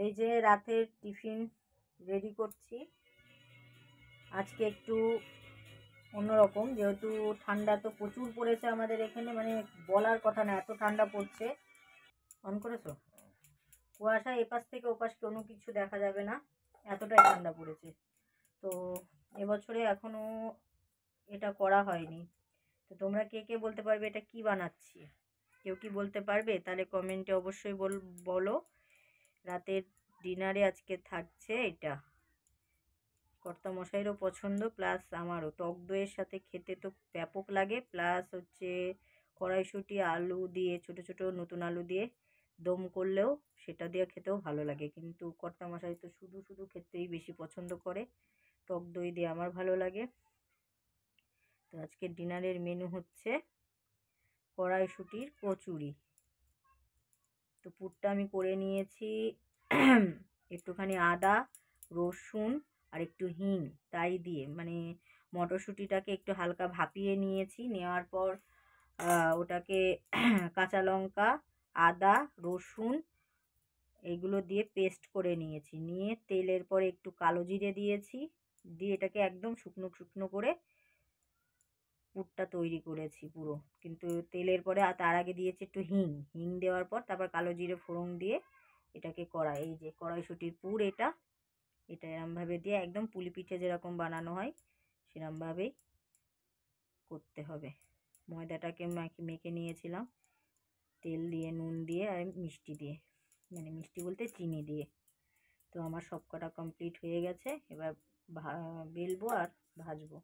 এই যে রাতের টিফিন রেডি করছি। আজকে একটু অন্যরকম, যেহেতু ঠান্ডা তো প্রচুর পড়েছে আমাদের এখানে, মানে বলার কথা না, এত ঠান্ডা পড়ছে। অন করেছো? কুয়াশা এপাশ থেকে ওপাশ কোনো কিছু দেখা যাবে না, এতটাই ঠান্ডা পড়েছে। তো এবছরে এখনো এটা করা হয়নি। তো তোমরা কে কে বলতে পারবে এটা কি বানাচ্ছি? কেউ কি বলতে পারবে? তাহলে কমেন্টে অবশ্যই বলো। রাতের ডিনারে আজকে থাকছে এটা। কর্তামশাইরও পছন্দ, প্লাস আমারও। টক দইয়ের সাথে খেতে তো ব্যাপক লাগে, প্লাস হচ্ছে কড়াইশুঁটি আলু দিয়ে, ছোট ছোট নতুন আলু দিয়ে দম করলেও সেটা দিয়ে খেতেও ভালো লাগে। কিন্তু কর্তামশাই তো শুধু শুধু খেতেই বেশি পছন্দ করে, টক দই দিয়ে আমার ভালো লাগে। তো আজকে ডিনারের মেনু হচ্ছে কড়াইশুঁটির কচুরি। তো পুরটা আমি করে নিয়েছি একটুখানি আদা, রসুন আর একটু হিং তাই দিয়ে, মানে মটরশুঁটিটাকে একটু হালকা ভাপিয়ে নিয়েছি। নেওয়ার পর ওটাকে কাঁচা লঙ্কা, আদা, রসুন এইগুলো দিয়ে পেস্ট করে নিয়েছি। নিয়ে তেলের পরে একটু কালো জিরে দিয়েছি, দিয়ে এটাকে একদম শুকনো শুকনো করে পুরটা তৈরি করেছি পুরো। কিন্তু তেলের পরে তার আগে দিয়েছি একটু হিং। হিং দেওয়ার পর তারপর কালো জিরে ফোড়ন দিয়ে এটাকে এই যে কড়াইশুঁটির পুর, এটা এরমভাবে দিয়ে একদম পুলি পিঠে যেরকম বানানো হয় সেরমভাবেই করতে হবে। ময়দাটাকে মেখে নিয়েছিলাম তেল দিয়ে, নুন দিয়ে আর মিষ্টি দিয়ে, মানে মিষ্টি বলতে চিনি দিয়ে। তো আমার সব কটা কমপ্লিট হয়ে গেছে। এবার বেলবো আর ভাজবো।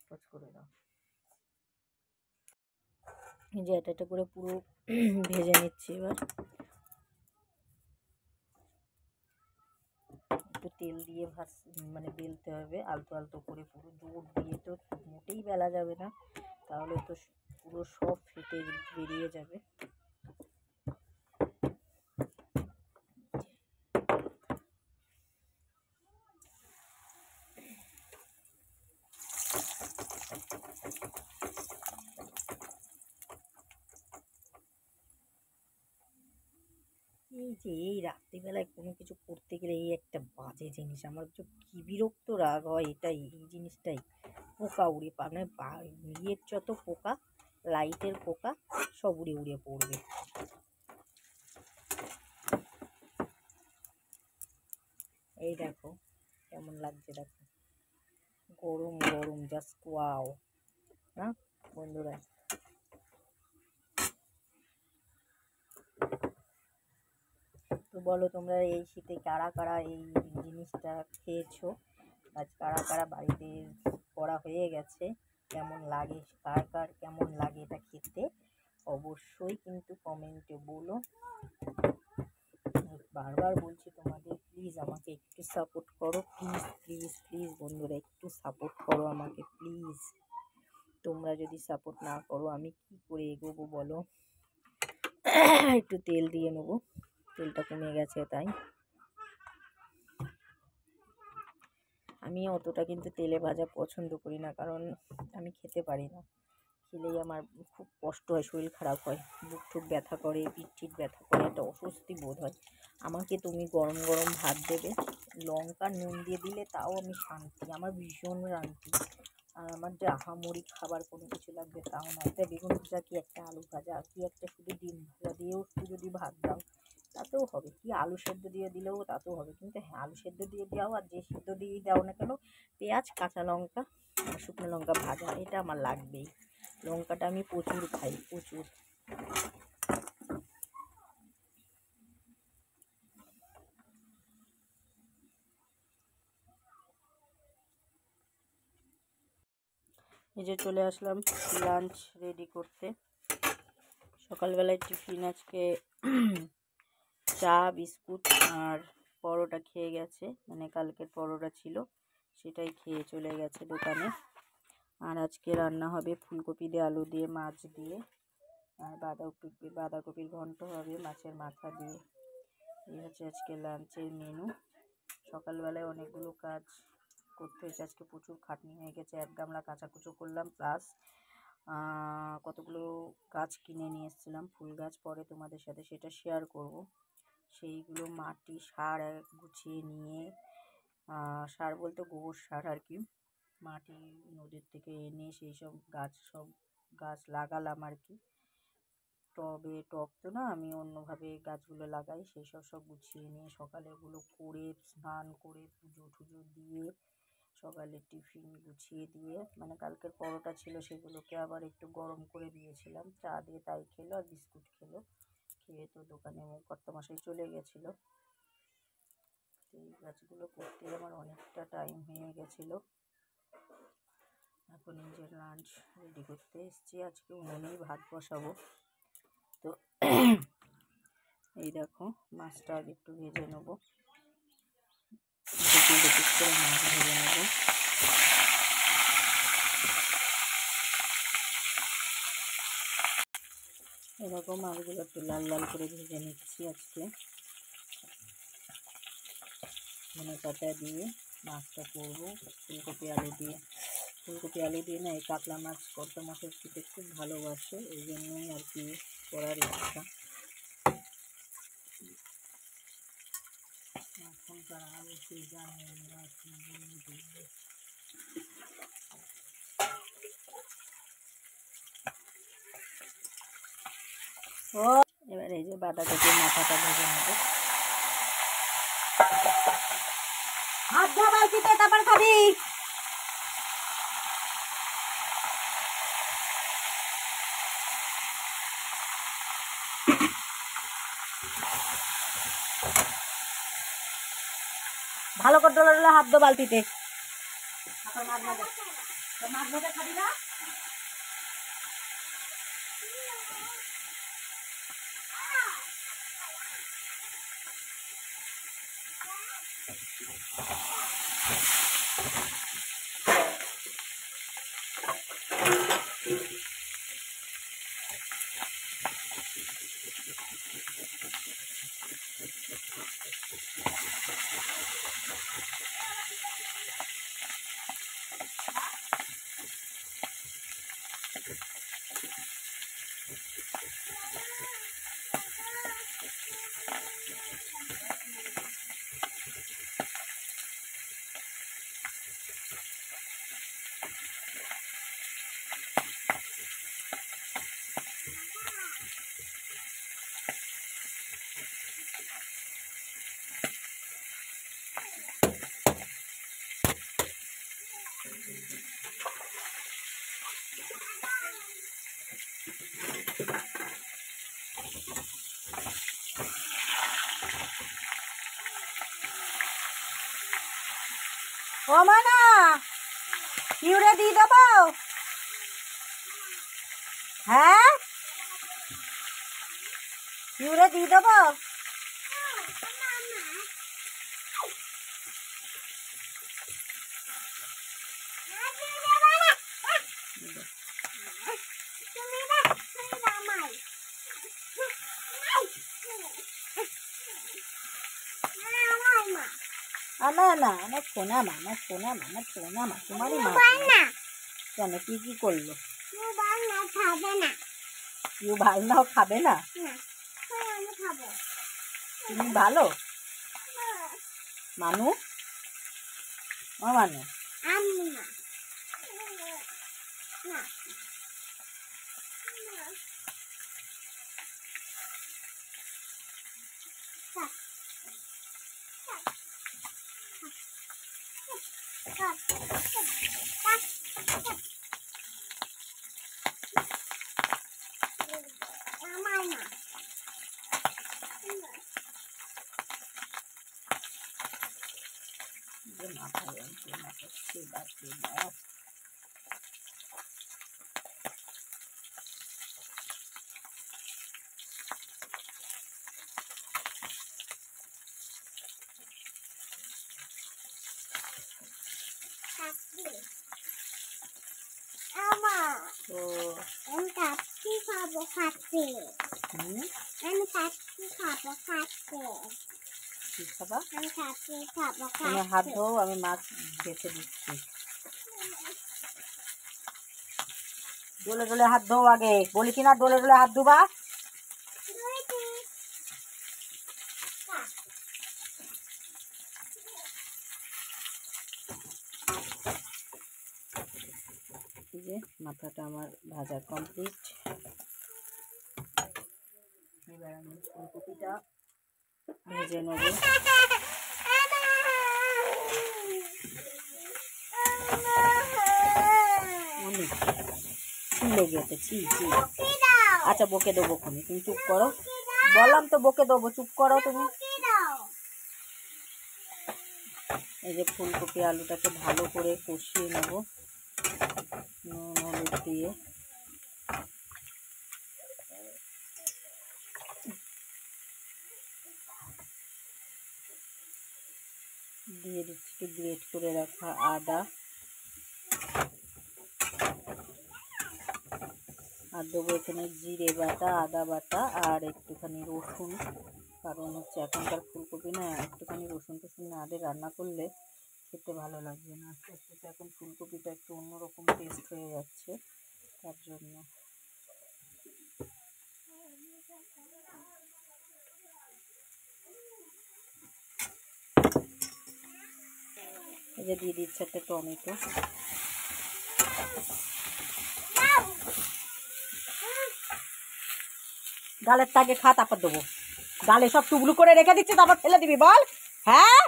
পজ করে দাও। যে এটা করে পুরো ভেজে নিচ্ছি। এবার একটু তেল দিয়ে মানে বেলতে হবে আলতো আলতো করে, পুরো জোর দিয়ে তো মোটেই বেলা যাবে না, তাহলে তো পুরো সব ফেটে বেরিয়ে যাবে। এই যে এই রাত্রিবেলায় কোনো কিছু করতে গেলে এই একটা বাজে জিনিস, আমার যে কি বিরক্ত রাগ হয় এটাই, এই জিনিসটাই। পোকা উড়ে মানে ইয়ের যত পোকা, লাইটের পোকা সব উড়ে উড়ে পড়বে। এই দেখো কেমন লাগছে, দেখো গরম গরম, জাস্ট ওয়াও না বন্ধুরা? তো বলো তোমরা এই শীতে কারা কারা এই জিনিসটা খেয়েছো, আজ কারা কারা বাড়িতে করা হয়ে গেছে, কেমন লাগে, কার কার কেমন লাগে এটা খেতে, অবশ্যই কিন্তু কমেন্টে বলো। বারবার বলছি তোমাদের, প্লিজ আমাকে একটু সাপোর্ট করো, প্লিজ প্লিজ প্লিজ বন্ধুরা, একটু সাপোর্ট করো আমাকে প্লিজ। তোমরা যদি সাপোর্ট না করো আমি কি করে এগোবো বলো? একটু তেল দিয়ে নেবো, তেলটা কমে গেছে তাই। আমি অতটা কিন্তু তেলে ভাজা পছন্দ করি না, কারণ আমি খেতে পারি না, খেলেই আমার খুব কষ্ট হয়, শরীর খারাপ হয়, বুক টুক ব্যথা করে, পিঠ ঠিক ব্যথা করে, একটা অস্বস্তি বোধ হয়। আমাকে তুমি গরম গরম ভাত দেবে, লঙ্কা নুন দিয়ে দিলে তাও আমি শান্তি, আমার ভীষণ শান্তি। আর আমার যে আহামরি খাবার কোনো কিছু লাগবে তাও না, একটা বেগুন ভাজা কি একটা আলু ভাজা কি একটা শুধু ডিম ভাজা দিয়েও একটু যদি ভাত দাও তাতেও হবে, কি আলু সেদ্ধ দিয়ে দিলেও তাতেও হবে। কিন্তু হ্যাঁ, আলু সেদ্ধ দিয়ে দাও আর যে সেদ্ধ দিয়েই দাও না কেন, পেঁয়াজ কাঁচা লঙ্কা শুকনো লঙ্কা ভাজা এটা আমার লাগবেই। লঙ্কাটা আমি প্রচুর খাই, প্রচুর। এই যে চলে আসলাম লাঞ্চ রেডি করতে। সকালবেলায় টিফিন আজকে চা বিস্কুট আর পরোটা খেয়ে গেছে, মানে কালকের পরোটা ছিল সেটাই খেয়ে চলে গেছে দোকানে। আর আজকে রান্না হবে ফুলকপি দিয়ে, আলু দিয়ে, মাছ দিয়ে, আর বাঁধাকপির ঘন্ট হবে মাছের মাথা দিয়ে। এই হচ্ছে আজকে লাঞ্চের মেনু। সকালবেলায় অনেকগুলো কাজ করতে হয়েছে, আজকে প্রচুর খাটনি হয়ে গেছে। এক গামলা কাঁচাকুচো করলাম, প্লাস কতগুলো গাছ কিনে নিয়ে এসেছিলাম, ফুল গাছ, পরে তোমাদের সাথে সেটা শেয়ার করব। সেইগুলো মাটি সার গুছিয়ে নিয়ে, সার বলতে গোবর সার আর কি, মাটি নদীর থেকে এনে সেই সব গাছ লাগালাম আর কি। টব তো না, আমি অন্যভাবে গাছগুলো লাগাই। সেই সব গুছিয়ে নিয়ে সকালে ওগুলো করে স্নান করে পুজো টুজো দিয়ে সকালে টিফিন গুছিয়ে দিয়ে, মানে কালকের পরোটা ছিল সেগুলোকে আবার একটু গরম করে দিয়েছিলাম, চা দিয়ে তাই খেলো আর বিস্কুট খেলো। খেয়ে তো দোকানে কর্তামশাই চলে গেছিলো। এই গাছগুলো করতে আমার অনেকটা টাইম হয়ে গেছিলো। এখন নিজের লাঞ্চ রেডি করতে এসেছি। আজকে উনুনেই ভাত বসাবো। তো এই দেখো, মাছটা আগে একটু ভেজে নেবো, করে মাছ ভেজে নেবো। এরকম মাছগুলো একটু লাল লাল করে ভেজে নিচ্ছি আজকে। ধনে পাতা দিয়ে মাছটা করবো, ফুলকপি আলু দিয়ে না, এই কাতলা মাছ কর্তা মাছের খেতে খুব ভালোবাসে, এই জন্যই আর কি করার ইচ্ছা। এখনকার আলু এবার এই যে বাঁধাকপির মাথাটা ভেজে নেবো। হাত ধোয়া বালতিতে, তারপর খাবি। ভালো করে ডলে হাত ধো বালতিতে। মাছ ভাজা খাবি না? ও মানা, ইউরে দিয়ে দেবো? হ্যাঁ, ইউরে দিয়ে দেবো? আমার সোনা মা, তোমারই মা। কেন, কি করলো? ইউ ভালো নাও, খাবে না? তুমি ভালো মানু? ও মানু, আমি কাচ্চি খাবো খাচ্ছি। আমি কাচ্চি খাবো খাচ্ছি। কি খাবা? আমি কাচ্চি খাবো তুমি খাচ্ছি। হাত ধো, আমি মাছ বেছে দিচ্ছি। ডলে ডলে হাত ধো আগে, বলি কিনা ডলে ডলে হাত ধোবা। এই যে মাথাটা আমার ভাজা কমপ্লিট। এবার আমি ফুলকপিটা ভেজে নেব। অনেক লেগে গেছে। আচ্ছা বকে দেবো, তুমি চুপ করো। বললাম তো বকে দেবো, চুপ করো তুমি। এই যে ফুলকপি আলুটাকে ভালো করে কষিয়ে নেব নুন হলুদ দিয়ে। দিয়ে দিচ্ছি গ্রেট করে রাখা আদা, আর দেবো এখানে জিরে বাটা, আদা বাটা আর একটুখানি রসুন। কারণ হচ্ছে এখনকার ফুলকপি না একটুখানি রসুন টসুন না দিয়ে রান্না করলে খেতে ভালো লাগবে না। আস্তে আস্তে এখন ফুলকপিটা একটু অন্যরকম টেস্ট হয়ে যাচ্ছে, তার জন্য। এই যে দিয়ে দিচ্ছে একটা টমেটো। গালের তাকে খা, তারপর দেবো। গালে সব টুকরো করে রেখে দিচ্ছি, তারপর ফেলে দিবি বল? হ্যাঁ,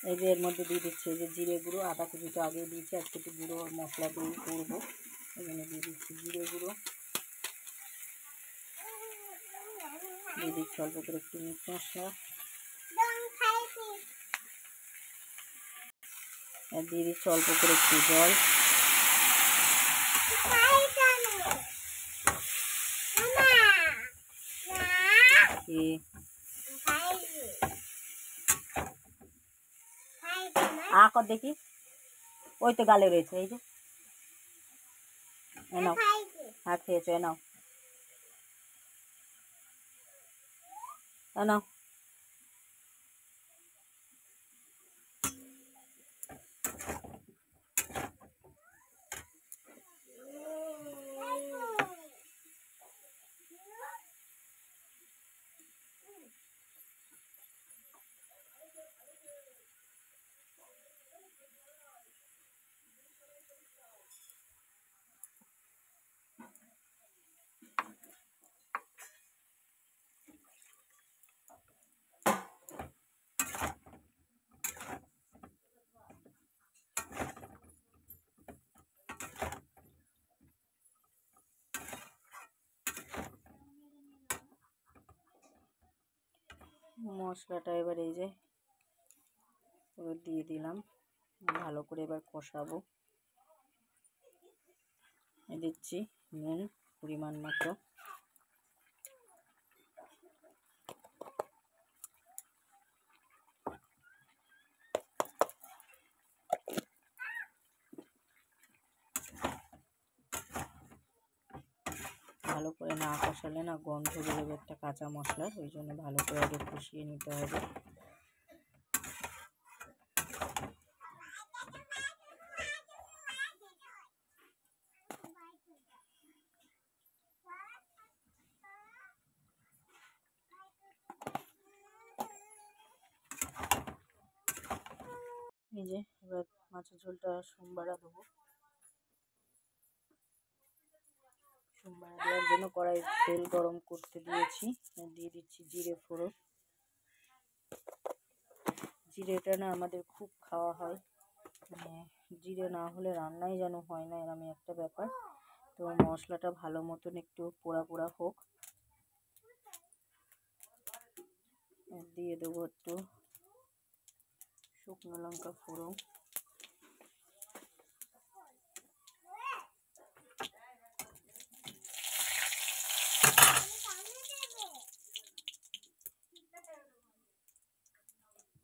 এই যে এর মধ্যে দিয়ে দিচ্ছি এই যে জিরে গুঁড়ো। আদা কুচিটা আগে দিয়েছি, আজকে একটু গুঁড়ো মশলা দিয়ে করবো। এখানে দিয়ে দিচ্ছি জিরে গুঁড়ো, দিয়ে দিচ্ছি অল্প করে একটু মিট মশলা, আর দিয়ে দিচ্ছি অল্প করে একটু জল। কর দেখি, ওই তো গালে রয়েছে। এই যে নাও, খেয়েছো, নাও নাও। মশলাটা এবার এই যে পুরো দিয়ে দিলাম, ভালো করে এবার কষাবো। দিচ্ছি নুন পরিমাণ মতো, ভালো করে না কষালে না গন্ধ বেরোবে একটা কাঁচা মশলার, ওই জন্য ভালো করে আগে কষিয়ে নিতে হবে। এই যে এবার মাছের ঝোলটা সোমবারা দেবো। সোমবারা দেওয়ার জন্য কড়াই তেল গরম করতে দিয়েছি, দিয়ে দিচ্ছি জিরে ফোড়ন। জিরেটা না আমাদের খুব খাওয়া হয়, মানে জিরে না হলে রান্নাই যেন হয় না, এরকম একটা ব্যাপার। তো মশলাটা ভালো মতন একটু পোড়া পোড়া হোক, দিয়ে দেবো একটু শুকনো লঙ্কা ফোড়ন,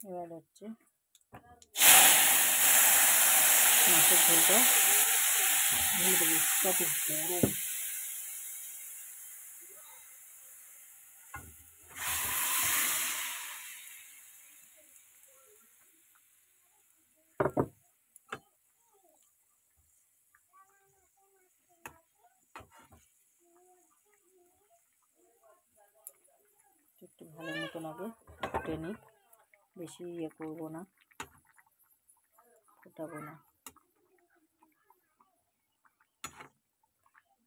এবার হচ্ছে মাছের ঝোলটা ঢেলে দেবো। কত গরম! ভালো মতন আগে ফুটে নিই, বেশি ইয়ে করবো না, ফোটাবো না।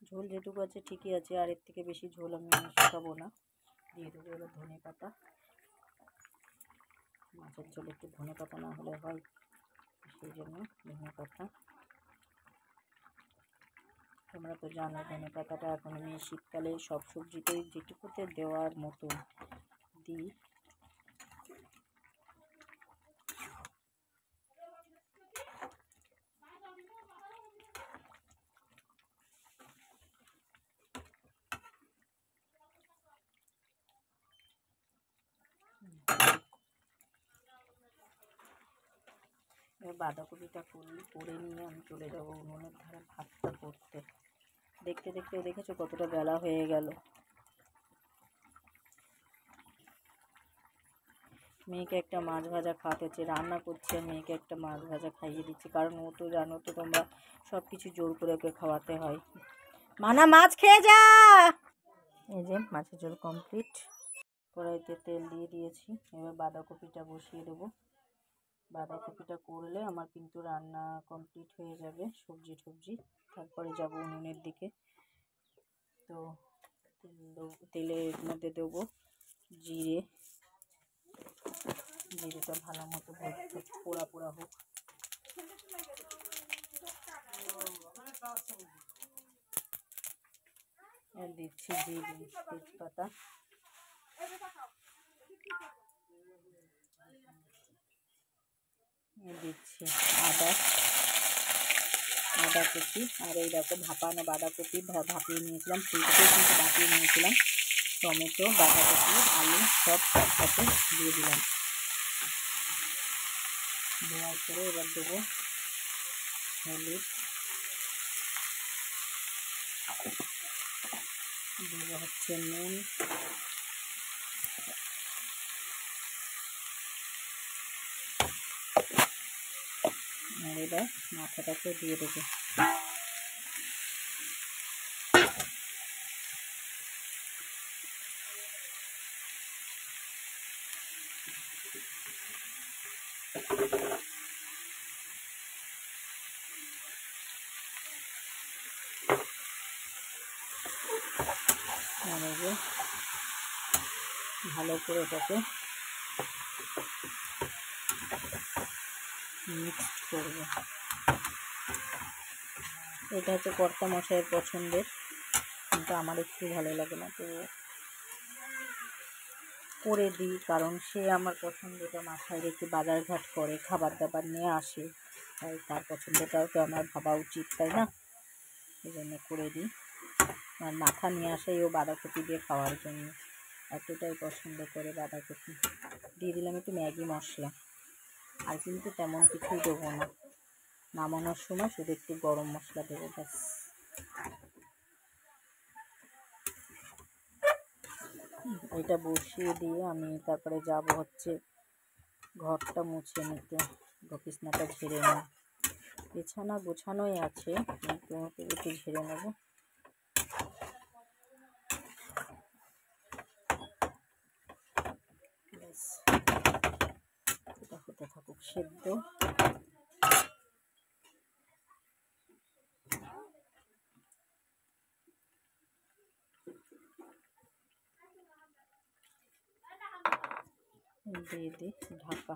ঝোল যেটুকু আছে ঠিকই আছে, আর এর থেকে বেশি ঝোল আমি শুকাবো না। দিয়ে দেবো এবার ধনে পাতা। মাছের ঝোলে একটু ধনে পাতা না হলে হয়, সেই জন্য ধনে পাতা। তোমরা তো জানো ধনে পাতাটা এখন আমি শীতকালে সব সবজিতেই যেটুকুতে দেওয়ার মতো দিই। এবার বাঁধাকপিটা করে নিয়ে আমি চলে যাবো উনুনের ধারে ভাতটা করতে। দেখতে দেখতে দেখেছো কতটা বেলা হয়ে গেল। মেয়েকে একটা মাছ ভাজা খাওয়াতে হচ্ছে, রান্না করছি আর মেয়েকে একটা মাছ ভাজা খাইয়ে দিচ্ছি, কারণ ও তো জানো তো তোমরা সব কিছু জোর করে ওকে খাওয়াতে হয়। মানা মাছ খেয়ে যা। এই যে মাছের ঝোল কমপ্লিট, কড়াইতে তেল দিয়ে দিয়েছি, এবার বাঁধাকপিটা বসিয়ে দেবো। বাঁধাকপিটা করলে আমার কিন্তু রান্না কমপ্লিট হয়ে যাবে, সবজি তারপরে যাব উনুনের দিকে। তো তেলের মধ্যে দেবো জিরেটা ভালো মতো পোড়া পোড়া হোক। দিচ্ছি তেজপাতা, দিচ্ছি আদা কুচি, আর এই দেখো ভাপানো বাঁধাকপি ভাপিয়ে নিয়েছিলাম, ফুলকপি কিন্তু ভাপিয়ে নিয়েছিলাম, টমেটো, বাঁধাকপি, আলু সব একসাথে দিয়ে দিলাম। দেওয়ার পরে এবার দেবো হলুদ, দেবো হচ্ছে নুন, আর এবার মাথাটাকে দিয়ে দেবো। ভালো করে এটাকে মিক্সড করবো। এটা হচ্ছে কর্তা মশাইয়ের পছন্দের, কিন্তু আমার একটু ভালো লাগে না, তো করে দিই, কারণ সে আমার পছন্দটা মাথায় রেখে বাজারঘাট করে খাবার দাবার নিয়ে আসে, তাই তার পছন্দটাও তো আমার ভাবা উচিত, তাই না? এই জন্য করে দিই। আর মাথা নিয়ে আসেই ও বাঁধাকপি দিয়ে খাওয়ার জন্য, এতটাই পছন্দ করে বাঁধাকপি। দিয়ে দিলাম একটু ম্যাগি মশলা, আর কিন্তু তেমন কিছুই দেবো না, নামানোর সময় শুধু একটু গরম মশলা দেবো ব্যাস। এটা বসিয়ে দিয়ে আমি তারপরে যাব হচ্ছে ঘরটা মুছে নিতে, বিছানাটা ঝেড়ে নিই। বিছানা গোছানোই আছে, কিন্তু একটু ঝেড়ে নেব। এটা হতে থাকুক সেদ্ধ। দিয়ে দিই ঢাকা।